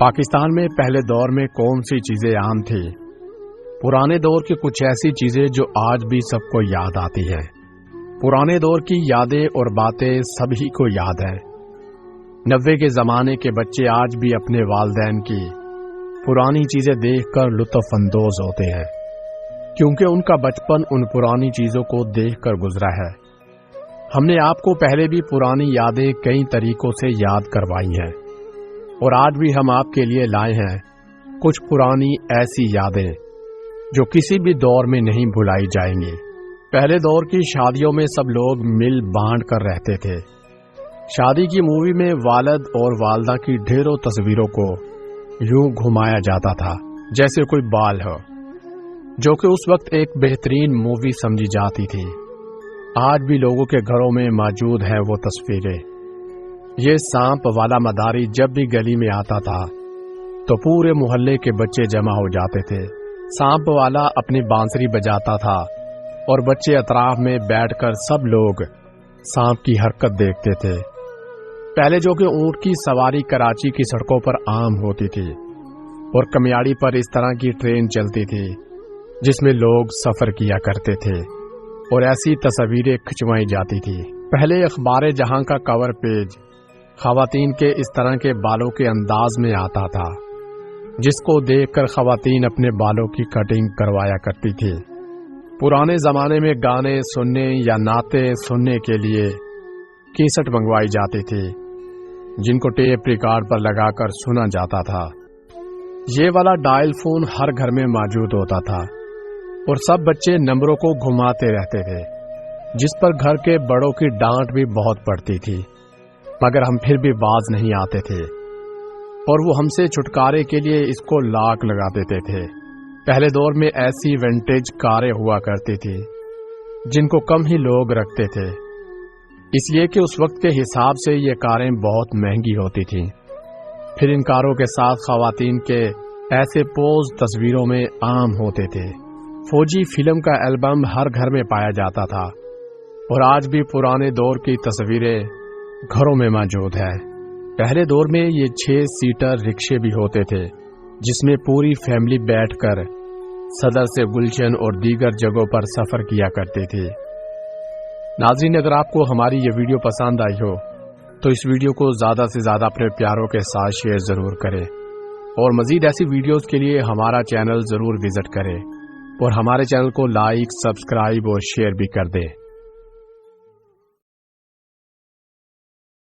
پاکستان میں پہلے دور میں کون سی چیزیں عام تھی؟ پرانے دور کی کچھ ایسی چیزیں جو آج بھی سب کو یاد آتی ہیں۔ پرانے دور کی یادیں اور باتیں سبھی کو یاد ہیں۔ 90 کے زمانے کے بچے آج بھی اپنے والدین کی پرانی چیزیں دیکھ کر لطف اندوز ہوتے ہیں، کیونکہ ان کا بچپن ان پرانی چیزوں کو دیکھ کر گزرا ہے۔ ہم نے آپ کو پہلے بھی پرانی یادیں کئی طریقوں سے یاد کروائی ہیں، اور آج بھی ہم آپ کے لیے لائے ہیں کچھ پرانی ایسی یادیں جو کسی بھی دور میں نہیں بھلائی جائیں گی۔ پہلے دور کی شادیوں میں سب لوگ مل بانٹ کر رہتے تھے۔ شادی کی مووی میں والد اور والدہ کی ڈھیروں تصویروں کو یوں گھمایا جاتا تھا جیسے کوئی بال ہو، جو کہ اس وقت ایک بہترین مووی سمجھی جاتی تھی۔ آج بھی لوگوں کے گھروں میں موجود ہیں وہ تصویریں۔ یہ سانپ والا مداری جب بھی گلی میں آتا تھا تو پورے محلے کے بچے جمع ہو جاتے تھے۔ سانپ والا اپنی بانسری بجاتا تھا اور بچے اطراف میں بیٹھ کر سب لوگ سانپ کی حرکت دیکھتے تھے۔ پہلے جو کہ اونٹ کی سواری کراچی کی سڑکوں پر عام ہوتی تھی، اور کمیاڑی پر اس طرح کی ٹرین چلتی تھی جس میں لوگ سفر کیا کرتے تھے اور ایسی تصویریں کھنچوائی جاتی تھی۔ پہلے اخبار جہاں کا کور پیج خواتین کے اس طرح کے بالوں کے انداز میں آتا تھا، جس کو دیکھ کر خواتین اپنے بالوں کی کٹنگ کروایا کرتی تھی۔ پرانے زمانے میں گانے سننے یا نعتیں سننے کے لیے کیسٹ منگوائی جاتی تھی، جن کو ٹیپ ریکارڈ پر لگا کر سنا جاتا تھا۔ یہ والا ڈائل فون ہر گھر میں موجود ہوتا تھا، اور سب بچے نمبروں کو گھماتے رہتے تھے، جس پر گھر کے بڑوں کی ڈانٹ بھی بہت پڑتی تھی، مگر ہم پھر بھی باز نہیں آتے تھے، اور وہ ہم سے چھٹکارے کے لیے اس کو لاک لگا دیتے تھے۔ پہلے دور میں ایسی ونٹیج کاریں ہوا کرتی تھی جن کو کم ہی لوگ رکھتے تھے، اس لیے کہ اس وقت کے حساب سے یہ کاریں بہت مہنگی ہوتی تھیں۔ پھر ان کاروں کے ساتھ خواتین کے ایسے پوز تصویروں میں عام ہوتے تھے۔ فوجی فلم کا البم ہر گھر میں پایا جاتا تھا، اور آج بھی پرانے دور کی تصویریں گھروں میں موجود ہے۔ پہلے دور میں یہ 6 سیٹر رکشے بھی ہوتے تھے، جس میں پوری فیملی بیٹھ کر صدر سے گلشن اور دیگر جگہوں پر سفر کیا کرتی تھی۔ ناظرین، اگر آپ کو ہماری یہ ویڈیو پسند آئی ہو تو اس ویڈیو کو زیادہ سے زیادہ اپنے پیاروں کے ساتھ شیئر ضرور کریں، اور مزید ایسی ویڈیوز کے لیے ہمارا چینل ضرور وزٹ کریں، اور ہمارے چینل کو لائک، سبسکرائب اور شیئر بھی کر دیں۔